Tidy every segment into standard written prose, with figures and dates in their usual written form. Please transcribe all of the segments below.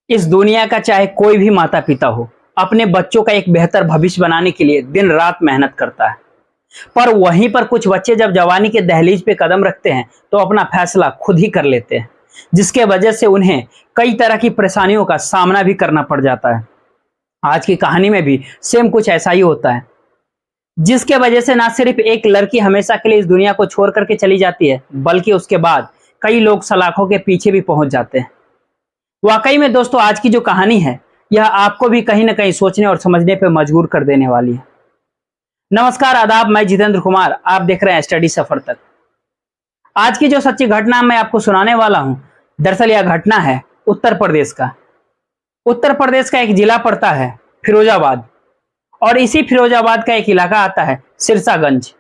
इस दुनिया का चाहे कोई भी माता पिता हो, अपने बच्चों का एक बेहतर भविष्य बनाने के लिए दिन रात मेहनत करता है। पर वहीं पर कुछ बच्चे जब जवानी के दहलीज पे कदम रखते हैं तो अपना फैसला खुद ही कर लेते हैं, जिसके वजह से उन्हें कई तरह की परेशानियों का सामना भी करना पड़ जाता है। आज की कहानी में भी सेम कुछ ऐसा ही होता है, जिसके वजह से ना सिर्फ एक लड़की हमेशा के लिए इस दुनिया को छोड़ करके चली जाती है, बल्कि उसके बाद कई लोग सलाखों के पीछे भी पहुंच जाते हैं। वाकई में दोस्तों, आज की जो कहानी है यह आपको भी कहीं ना कहीं सोचने और समझने पर मजबूर कर देने वाली है। नमस्कार, आदाब, मैं जितेंद्र कुमार, आप देख रहे हैं स्टडी सफर तक। आज की जो सच्ची घटना मैं आपको सुनाने वाला हूं, दरअसल यह घटना है उत्तर प्रदेश का। उत्तर प्रदेश का एक जिला पड़ता है फिरोजाबाद, और इसी फिरोजाबाद का एक इलाका आता है सिरसागंज।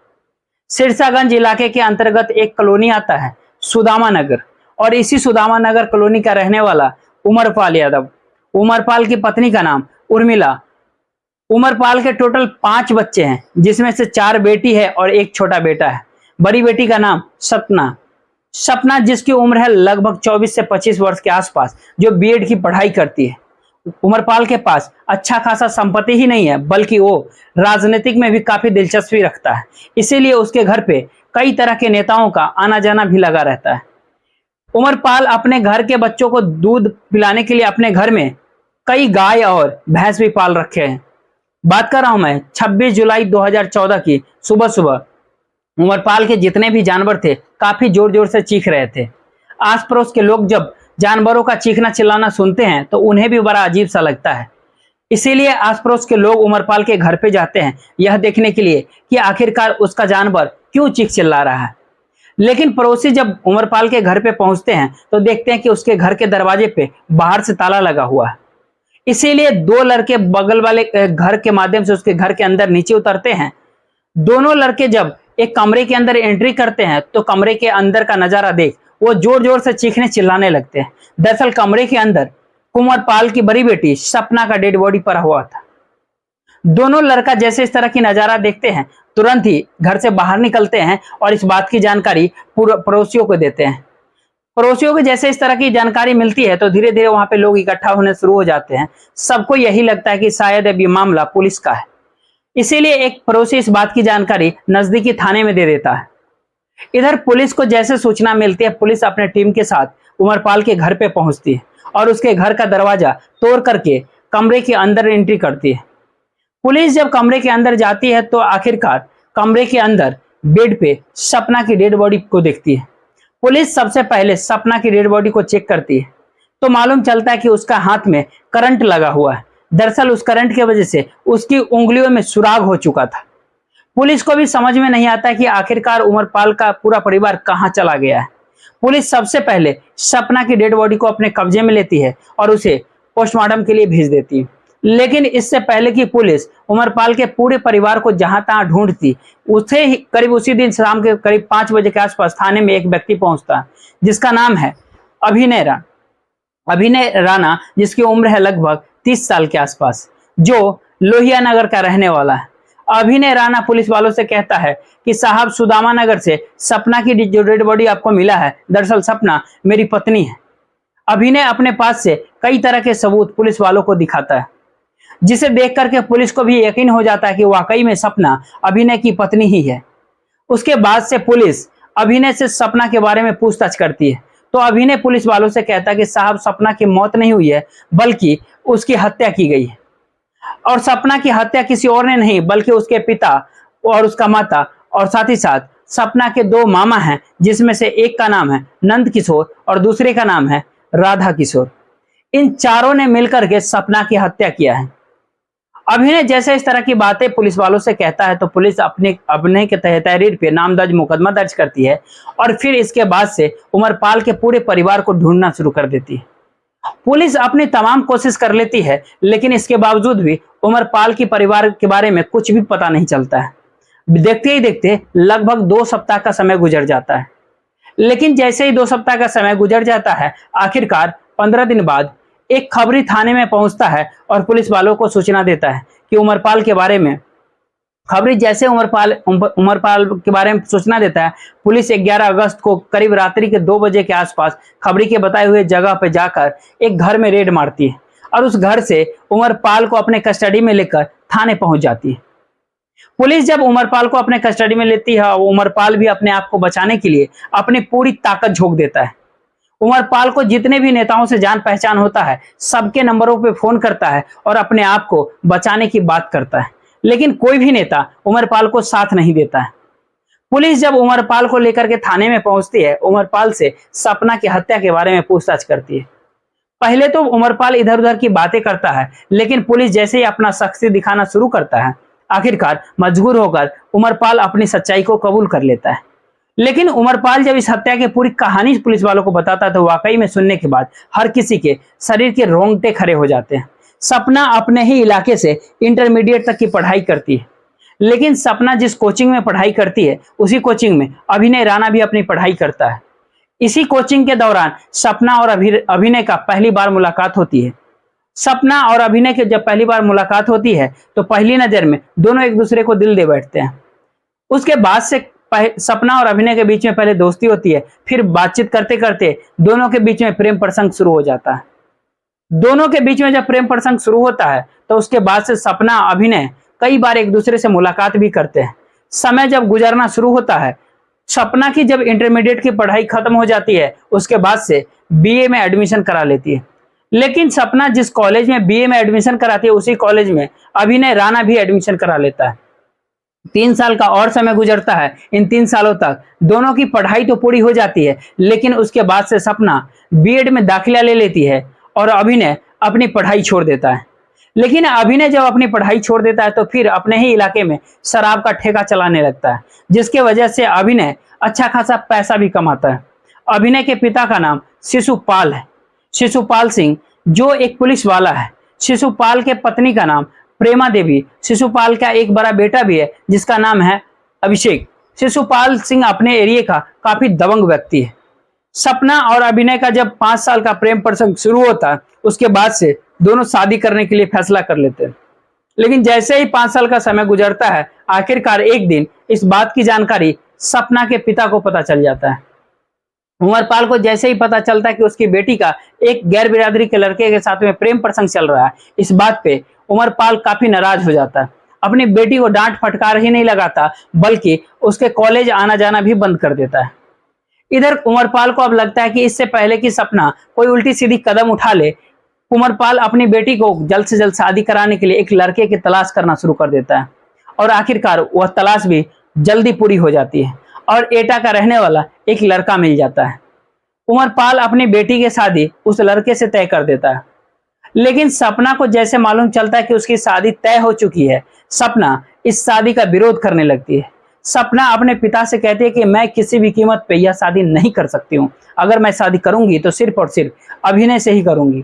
सिरसागंज इलाके के अंतर्गत एक कॉलोनी आता है सुदामा नगर, और इसी सुदामा नगर कॉलोनी का रहने वाला उमरपाल यादव। उमरपाल की पत्नी का नाम उर्मिला। उमरपाल के टोटल 5 बच्चे हैं, जिसमें से 4 बेटी है और एक छोटा बेटा है। बड़ी बेटी का नाम सपना। सपना जिसकी उम्र है लगभग 24 से 25 वर्ष के आसपास, जो बीएड की पढ़ाई करती है। उमरपाल के पास अच्छा खासा संपत्ति ही नहीं है, बल्कि वो राजनीतिक में भी काफी दिलचस्पी रखता है। इसीलिए उसके घर पे कई तरह के नेताओं का आना जाना भी लगा रहता है। उमरपाल अपने घर के बच्चों को दूध पिलाने के लिए अपने घर में कई गाय और भैंस भी पाल रखे हैं। बात कर रहा हूं मैं 26 जुलाई 2014 की। सुबह सुबह उमरपाल के जितने भी जानवर थे काफी जोर जोर से चीख रहे थे। आस पड़ोस के लोग जब जानवरों का चीखना चिल्लाना सुनते हैं तो उन्हें भी बड़ा अजीब सा लगता है। इसीलिए आस पड़ोस के लोग उमरपाल के घर पे जाते हैं, यह देखने के लिए कि आखिरकार उसका जानवर क्यों चीख चिल्ला रहा है। लेकिन पड़ोसी जब उमरपाल के घर पे पहुंचते हैं तो देखते हैं कि उसके घर के दरवाजे पे बाहर से ताला लगा हुआ है। इसीलिए 2 लड़के बगल वाले घर के माध्यम से उसके घर के अंदर नीचे उतरते हैं। दोनों लड़के जब एक कमरे के अंदर एंट्री करते हैं तो कमरे के अंदर का नजारा देख वो जोर जोर से चीखने चिल्लाने लगते हैं। दरअसल कमरे के अंदर उमरपाल की बड़ी बेटी सपना का डेड बॉडी पड़ा हुआ था। दोनों लड़का जैसे इस तरह की नजारा देखते हैं, तुरंत ही घर से बाहर निकलते हैं और इस बात की जानकारी पड़ोसियों को देते हैं। पड़ोसियों को जैसे इस तरह की जानकारी मिलती है तो धीरे धीरे वहां पे लोग इकट्ठा होने शुरू हो जाते हैं। सबको यही लगता है कि शायद अब ये मामला पुलिस का है। इसीलिए एक पड़ोसी इस बात की जानकारी नजदीकी थाने में दे देता है। इधर पुलिस को जैसे सूचना मिलती है, पुलिस अपने टीम के साथ उमरपाल के घर पे पहुंचती है और उसके घर का दरवाजा तोड़ करके कमरे के अंदर एंट्री करती है। पुलिस जब कमरे के अंदर जाती है तो आखिरकार कमरे के अंदर बेड पे सपना की डेड बॉडी को देखती है। पुलिस सबसे पहले सपना की डेड बॉडी को चेक करती है तो मालूम चलता है कि उसका हाथ में करंट लगा हुआ है। दरअसल उस करंट की वजह से उसकी उंगलियों में सुराग हो चुका था। पुलिस को भी समझ में नहीं आता कि आखिरकार उमरपाल का पूरा परिवार कहां चला गया है। पुलिस सबसे पहले सपना की डेड बॉडी को अपने कब्जे में लेती है और उसे पोस्टमार्टम के लिए भेज देती है। लेकिन इससे पहले कि पुलिस उमरपाल के पूरे परिवार को जहां तहां ढूंढती, उसे ही करीब उसी दिन शाम के करीब 5 बजे के आसपास थाने में एक व्यक्ति पहुंचता, जिसका नाम है अभिनय राणा, जिसकी उम्र है लगभग 30 साल के आसपास, जो लोहिया नगर का रहने वाला है। अभिनय राणा पुलिस वालों से कहता है कि साहब, सुदामा नगर से सपना की जो डेड बॉडी आपको मिला है, दरअसल सपना मेरी पत्नी है। अभिनय अपने पास से कई तरह के सबूत पुलिस वालों को दिखाता है, जिसे देख करके पुलिस को भी यकीन हो जाता है कि वाकई में सपना अभिनय की पत्नी ही है। उसके बाद से पुलिस अभिनय से सपना के बारे में पूछताछ करती है तो अभिनय पुलिस वालों से कहता है कि साहब, सपना की मौत नहीं हुई है, बल्कि उसकी हत्या की गई है। और सपना की हत्या किसी और ने नहीं, बल्कि उसके पिता और उसका माता और साथ ही साथ सपना के 2 मामा हैं, जिसमें से एक का नाम है नंद किशोर और दूसरे का नाम है राधा किशोर। इन चारों ने मिलकर के सपना की हत्या किया है। अभिनय जैसे इस तरह की बातें पुलिस वालों से कहता है तो पुलिस अपने अभिनय के तहरीर पे नामदर्ज मुकदमा दर्ज करती है और फिर इसके बाद से उमरपाल के पूरे परिवार को ढूंढना शुरू कर देती है। पुलिस अपनी तमाम कोशिश कर लेती है, लेकिन इसके बावजूद भी उमरपाल की परिवार के बारे में कुछ भी पता नहीं चलता है। देखते ही देखते लगभग 2 सप्ताह का समय गुजर जाता है। लेकिन जैसे ही 2 सप्ताह का समय गुजर जाता है, आखिरकार 15 दिन बाद एक खबरी थाने में पहुंचता है और पुलिस वालों को सूचना देता है कि उमरपाल के बारे में खबरी जैसे उमरपाल के बारे में सूचना देता है, पुलिस 11 अगस्त को करीब रात्रि के 2 बजे के आसपास खबरी के बताए हुए जगह पर जाकर एक घर में रेड मारती है और उस घर से उमरपाल को अपने कस्टडी में लेकर थाने पहुंच जाती है। पुलिस जब उमरपाल को अपने कस्टडी में लेती है, उमरपाल भी अपने आप को बचाने के लिए अपनी पूरी ताकत झोंक देता है। उमरपाल को जितने भी नेताओं से जान पहचान होता है, सबके नंबरों पे फोन करता है और अपने आप को बचाने की बात करता है, लेकिन कोई भी नेता उमरपाल को साथ नहीं देता है। पुलिस जब उमरपाल को लेकर के थाने में पहुंचती है, उमरपाल से सपना की हत्या के बारे में पूछताछ करती है। पहले तो उमरपाल इधर उधर की बातें करता है, लेकिन पुलिस जैसे ही अपना शख्सियत दिखाना शुरू करता है, आखिरकार मजबूर होकर उमरपाल अपनी सच्चाई को कबूल कर लेता है। लेकिन उमरपाल जब इस हत्या की पूरी कहानी पुलिस वालों को बताता है, तो वाकई में सुनने के बाद हर किसी के शरीर के रोंगटे खड़े हो जाते हैं। सपना अपने ही इलाके से इंटरमीडिएट तक की पढ़ाई करती है, लेकिन सपना जिस कोचिंग में पढ़ाई करती है, उसी कोचिंग में अभिनय राणा भी अपनी पढ़ाई करता है। इसी कोचिंग के दौरान सपना और अभिनय का पहली बार मुलाकात होती है। सपना और अभिनय की जब पहली बार मुलाकात होती है, तो पहली नजर में दोनों एक दूसरे को दिल दे बैठते हैं। उसके बाद से सपना और अभिनय के बीच में पहले दोस्ती होती है, फिर बातचीत करते करते दोनों के बीच में प्रेम प्रसंग शुरू हो जाता है। दोनों के बीच में जब प्रेम प्रसंग शुरू होता है, तो उसके बाद से सपना अभिनय कई बार एक दूसरे से मुलाकात भी करते हैं। समय जब गुजरना शुरू होता है, सपना की जब इंटरमीडिएट की पढ़ाई खत्म हो जाती है, उसके बाद से बीए में एडमिशन करा लेती है। लेकिन सपना जिस कॉलेज में बीए में एडमिशन कराती है, उसी कॉलेज में अभिनय राणा भी एडमिशन करा लेता है। 3 साल का और समय गुजरता है। इन 3 सालों तक दोनों की पढ़ाई तो पूरी हो जाती है, लेकिन उसके बाद से सपना बीएड में दाखिला ले लेती है और अभिनय अपनी पढ़ाई छोड़ देता है। लेकिन अभिनय जब अपनी पढ़ाई छोड़ देता है, तो फिर अपने ही इलाके में शराब का ठेका चलाने लगता है, जिसके वजह से अभिनय अच्छा खासा पैसा भी कमाता है। अभिनय के पिता का नाम शिशुपाल है, शिशुपाल सिंह, जो एक पुलिस वाला है। शिशुपाल के पत्नी का नाम प्रेमा देवी। शिशुपाल का एक बड़ा बेटा भी है, जिसका नाम है अभिषेक। शिशुपाल सिंह अपने एरिया का काफी दबंग व्यक्ति है। सपना और अभिनय का जब 5 साल का प्रेम प्रसंग शुरू होता है, उसके बाद से दोनों शादी करने के लिए फैसला कर लेते हैं। लेकिन जैसे ही 5 साल का समय गुजरता है, आखिरकार एक दिन इस बात की जानकारी सपना के पिता को पता चल जाता है। उमरपाल को जैसे ही पता चलता है कि उसकी बेटी का एक गैर बिरादरी के लड़के के साथ में प्रेम प्रसंग चल रहा है, इस बात पे उमरपाल काफी नाराज हो जाता है। अपनी बेटी को डांट फटकार ही नहीं लगाता, बल्कि उसके कॉलेज आना जाना भी बंद कर देता है। इधर उमरपाल को अब लगता है कि इससे पहले कि सपना कोई उल्टी सीधी कदम उठा ले, उमरपाल अपनी बेटी को जल्द से जल्द शादी कराने के लिए एक लड़के की तलाश करना शुरू कर देता है और आखिरकार वह तलाश भी जल्दी पूरी हो जाती है और एटा का रहने वाला एक लड़का मिल जाता है। उमरपाल अपनी बेटी की शादी उस लड़के से तय कर देता है, लेकिन सपना को जैसे मालूम चलता है कि उसकी शादी तय हो चुकी है, सपना इस शादी का विरोध करने लगती है। सपना अपने पिता से कहती है कि मैं किसी भी कीमत पे यह शादी नहीं कर सकती हूँ। अगर मैं शादी करूंगी तो सिर्फ और सिर्फ अभिनय से ही करूंगी।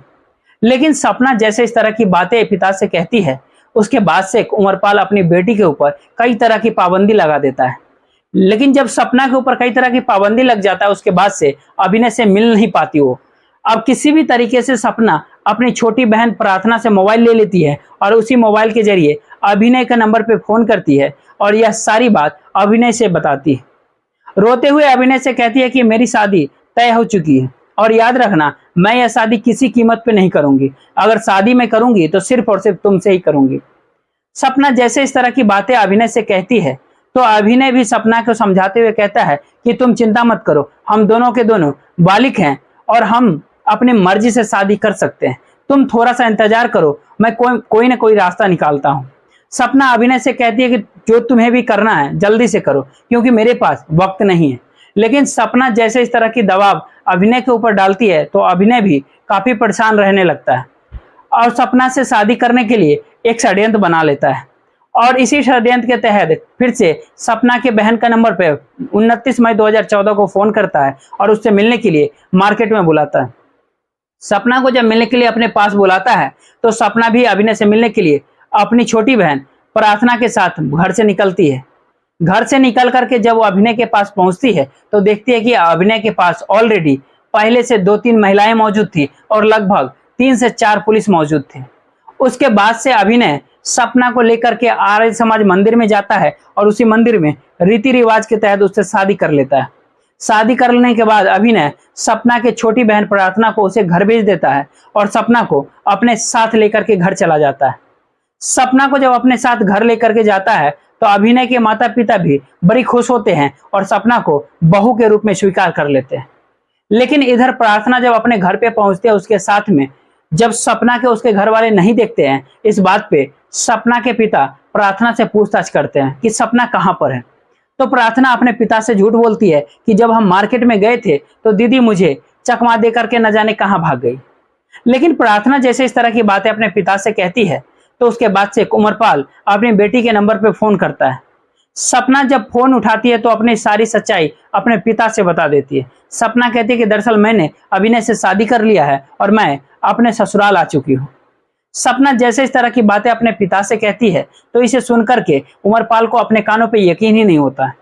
लेकिन सपना जैसे इस तरह की बातें पिता से कहती है, उसके बाद से उमरपाल अपनी बेटी के ऊपर कई तरह की पाबंदी लगा देता है। लेकिन जब सपना के ऊपर कई तरह की पाबंदी लग जाता है, उसके बाद से अभिनय से मिल नहीं पाती वो। अब किसी भी तरीके से सपना अपनी छोटी बहन प्रार्थना से मोबाइल ले लेती है और उसी मोबाइल के जरिए अभिनय के नंबर पे फोन करती है और यह सारी बात अभिनय से बताती है। रोते हुए अभिनय से कहती है कि मेरी शादी तय हो चुकी है और याद रखना, मैं यह शादी किसी कीमत पे नहीं करूंगी। अगर शादी मैं करूंगी तो सिर्फ और सिर्फ तुमसे ही करूंगी। सपना जैसे इस तरह की बातें अभिनय से कहती है, तो अभिनय भी सपना को समझाते हुए कहता है कि तुम चिंता मत करो, हम दोनों के दोनों बालिग हैं और हम अपनी मर्जी से शादी कर सकते हैं। तुम थोड़ा सा इंतजार करो, मैं कोई ना कोई रास्ता निकालता हूँ। सपना अभिनय से कहती है कि जो तुम्हें भी करना है जल्दी से करो, क्योंकि मेरे पास वक्त नहीं है। लेकिन सपना जैसे इस तरह की दबाव अभिनय के ऊपर डालती है, तो अभिनय भी काफी परेशान रहने लगता है और सपना से शादी करने के लिए एक षड्यंत्र बना लेता है। और इसी षड्यंत्र के तहत फिर से सपना के बहन का नंबर पे 29 मई 2014 को फोन करता है और उससे मिलने के लिए मार्केट में बुलाता है। सपना को जब मिलने के लिए अपने पास बुलाता है, तो सपना भी अभिनय से मिलने के लिए अपनी छोटी बहन प्रार्थना के साथ घर से निकलती है। घर से निकल करके जब वो अभिनय के पास पहुंचती है, तो देखती है कि अभिनय के पास ऑलरेडी पहले से 2-3 महिलाएं मौजूद थी और लगभग 3 से 4 पुलिस मौजूद थे। उसके बाद से अभिनय सपना को लेकर के आर्य समाज मंदिर में जाता है और उसी मंदिर में रीति रिवाज के तहत उससे शादी कर लेता है। शादी करने के बाद अभिनय सपना के छोटी बहन प्रार्थना को उसे घर भेज देता है और सपना को अपने साथ लेकर के घर चला जाता है। सपना को जब अपने साथ घर लेकर के जाता है तो अभिनय के माता पिता भी बड़ी खुश होते हैं और सपना को बहू के रूप में स्वीकार कर लेते हैं। लेकिन इधर प्रार्थना जब अपने घर पे पहुंचती है उसके साथ में जब सपना के उसके घर वाले नहीं देखते हैं, इस बात पे सपना के पिता प्रार्थना से पूछताछ करते हैं कि सपना कहाँ पर है। तो प्रार्थना अपने पिता से झूठ बोलती है कि जब हम मार्केट में गए थे तो दीदी मुझे चकमा दे करके न जाने कहाँ भाग गई। लेकिन प्रार्थना जैसे इस तरह की बातें अपने पिता से कहती है तो उसके बाद से उमरपाल अपनी बेटी के नंबर पर फोन करता है। सपना जब फोन उठाती है तो अपनी सारी सच्चाई अपने पिता से बता देती है। सपना कहती है कि दरअसल मैंने अभिनय से शादी कर लिया है और मैं अपने ससुराल आ चुकी हूँ। सपना जैसे इस तरह की बातें अपने पिता से कहती है तो इसे सुनकर के उमरपाल को अपने कानों पे यकीन ही नहीं होता है।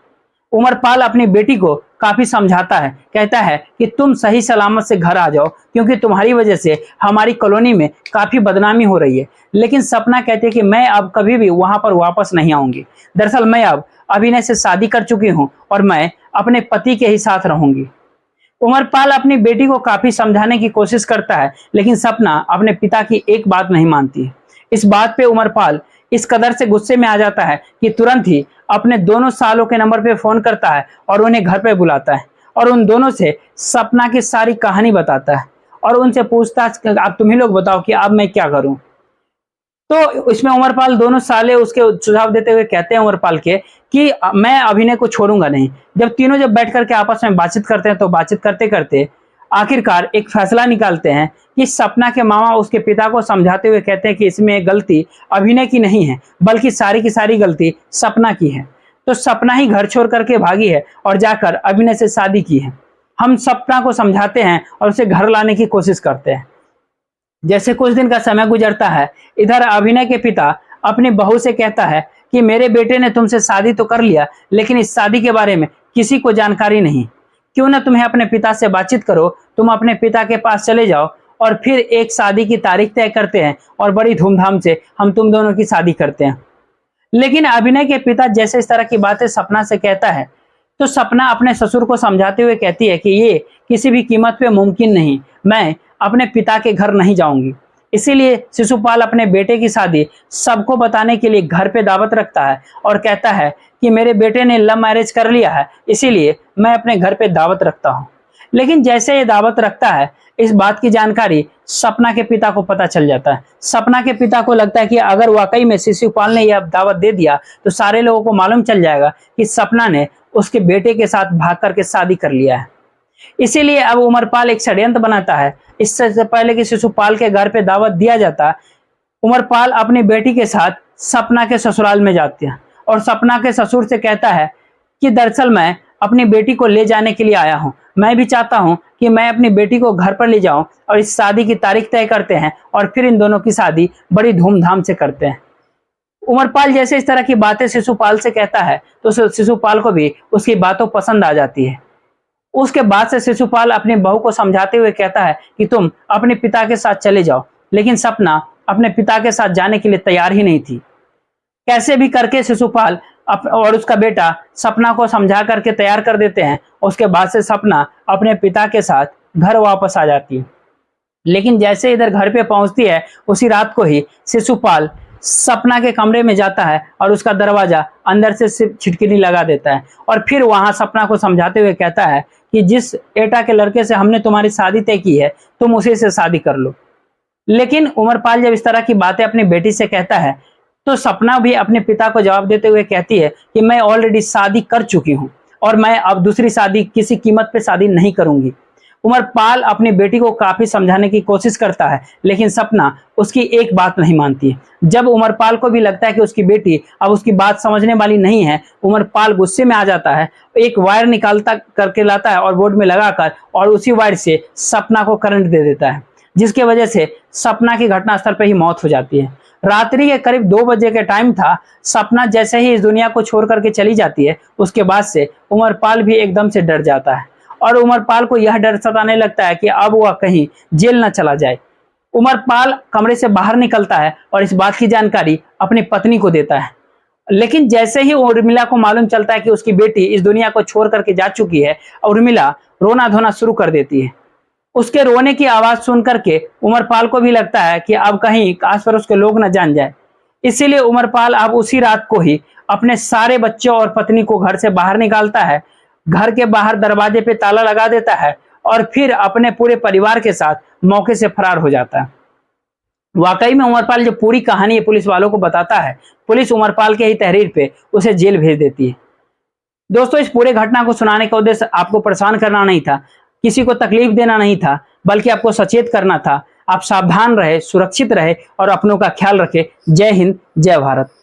उमरपाल अपनी बेटी को काफी समझाता है, कहता है कि तुम सही सलामत से घर आ जाओ क्योंकि तुम्हारी वजह से हमारी कॉलोनी में काफी बदनामी हो रही है। लेकिन सपना कहती है कि मैं अब कभी भी वहां पर वापस नहीं आऊंगी। दरअसल मैं अब अभिनय से शादी कर चुकी हूँ और मैं अपने पति के ही साथ रहूंगी। उमरपाल अपनी बेटी को काफी समझाने की कोशिश करता है लेकिन सपना अपने पिता की एक बात नहीं मानती है। इस बात पे उमरपाल इस कदर से गुस्से में आ जाता है कि तुरंत ही अपने दोनों सालों के नंबर पे फोन करता है और उन्हें घर पे बुलाता है और उन दोनों से सपना की सारी कहानी बताता है और उनसे पूछताछ अब तुम ही लोग बताओ कि अब मैं क्या करूं। तो इसमें उमरपाल दोनों साले उसके सुझाव देते हुए कहते हैं उमरपाल के कि मैं अभिनय को छोड़ूंगा नहीं। जब बैठ करके आपस में बातचीत करते हैं तो बातचीत करते करते आखिरकार एक फैसला निकालते हैं कि सपना के मामा उसके पिता को समझाते हुए कहते हैं कि इसमें गलती अभिनय की नहीं है बल्कि सारी की सारी गलती सपना की है। तो सपना ही घर छोड़ करके भागी है और जाकर अभिनय से शादी की है। हम सपना को समझाते हैं और उसे घर लाने की कोशिश करते हैं। जैसे कुछ दिन का समय गुजरता है, इधर अभिनय के पिता अपनी बहू से कहता है कि मेरे बेटे ने तुमसे शादी तो कर लिया लेकिन इस शादी के बारे में किसी को जानकारी नहीं। क्यों ना तुम्हें अपने पिता से बातचीत करो, तुम अपने पिता के पास चले जाओ और फिर एक शादी की तारीख तय करते हैं और बड़ी धूमधाम से हम तुम दोनों की शादी करते हैं। लेकिन अभिनय के पिता जैसे इस तरह की बातें सपना से कहता है तो सपना अपने ससुर को समझाते हुए कहती है कि ये किसी भी कीमत पे मुमकिन नहीं, मैं अपने पिता के घर नहीं जाऊंगी। इसीलिए शिशुपाल अपने बेटे की शादी सबको बताने के लिए घर पे दावत रखता है और कहता है कि मेरे बेटे ने लव मैरिज कर लिया है, इसीलिए मैं अपने घर पे दावत रखता हूँ। लेकिन जैसे ये दावत रखता है इस बात की जानकारी सपना के पिता को पता चल जाता है। सपना के पिता को लगता है कि अगर वाकई में शिशुपाल ने यह दावत दे दिया तो सारे लोगों को मालूम चल जाएगा कि सपना ने उसके बेटे के साथ भाग करके शादी कर लिया है। इसीलिए अब उमरपाल एक षड्यंत्र बनाता है। इससे पहले कि शिशुपाल के घर पे दावत दिया जाता, उमरपाल अपनी बेटी के साथ सपना के ससुराल में जाती है और सपना के ससुर से कहता है कि दरअसल मैं अपनी बेटी को ले जाने के लिए आया हूँ, मैं भी चाहता हूँ कि मैं अपनी बेटी को घर पर ले जाऊं और इस शादी की तारीख तय करते हैं और फिर इन दोनों की शादी बड़ी धूमधाम से करते हैं। उमरपाल जैसे इस तरह की बातें शिशुपाल से कहता है तो शिशुपाल को भी उसकी बातों पसंद आ जाती है। उसके बाद से शिशुपाल अपनी बहू को समझाते हुए कहता है कि तुम अपने पिता के साथ चले जाओ, लेकिन सपना अपने पिता के साथ जाने के लिए तैयार ही नहीं थी। कैसे भी करके शिशुपाल और उसका बेटा सपना को समझा करके तैयार कर देते हैं। उसके बाद से सपना अपने पिता के साथ घर वापस आ जाती है। लेकिन जैसे इधर घर पे पहुंचती है उसी रात को ही शिशुपाल सपना के कमरे में जाता है और उसका दरवाजा अंदर से सिर्फ छिटकिनी लगा देता है और फिर वहां सपना को समझाते हुए कहता है कि जिस एटा के लड़के से हमने तुम्हारी शादी तय की है तुम उसी से शादी कर लो। लेकिन उमरपाल जब इस तरह की बातें अपनी बेटी से कहता है तो सपना भी अपने पिता को जवाब देते हुए कहती है कि मैं ऑलरेडी शादी कर चुकी हूं और मैं अब दूसरी शादी किसी कीमत पे शादी नहीं करूंगी। उमरपाल अपनी बेटी को काफी समझाने की कोशिश करता है लेकिन सपना उसकी एक बात नहीं मानती है। जब उमरपाल को भी लगता है कि उसकी बेटी अब उसकी बात समझने वाली नहीं है, उमरपाल गुस्से में आ जाता है, एक वायर निकालता करके लाता है और बोर्ड में लगाकर और उसी वायर से सपना को करंट दे देता है, जिसकी वजह से सपना की घटनास्थल पर ही मौत हो जाती है। रात्रि के करीब 2 बजे के टाइम था। सपना जैसे ही इस दुनिया को छोड़ करके चली जाती है उसके बाद से उमरपाल भी एकदम से डर जाता है और उमरपाल को यह डर सताने लगता है कि अब वह कहीं जेल न चला जाए। उमरपाल कमरे से बाहर निकलता है और इस बात की जानकारी अपनी पत्नी को देता है। लेकिन जैसे ही उर्मिला को मालूम चलता है कि उसकी बेटी इस दुनिया को छोड़ करके जा चुकी है, उर्मिला रोना धोना शुरू कर देती है। उसके रोने की आवाज सुन करके उमरपाल को भी लगता है कि अब कहीं आस पर उसके लोग न जान जाए। इसीलिए उमरपाल अब उसी रात को ही अपने सारे बच्चों और पत्नी को घर से बाहर निकालता है, घर के बाहर दरवाजे पे ताला लगा देता है और फिर अपने पूरे परिवार के साथ मौके से फरार हो जाता है। वाकई में उमरपाल जो पूरी कहानी पुलिस वालों को बताता है, पुलिस उमरपाल के ही तहरीर पे उसे जेल भेज देती है। दोस्तों, इस पूरे घटना को सुनाने का उद्देश्य आपको परेशान करना नहीं था, किसी को तकलीफ देना नहीं था, बल्कि आपको सचेत करना था। आप सावधान रहे, सुरक्षित रहे और अपनों का ख्याल रखें। जय हिंद, जय भारत।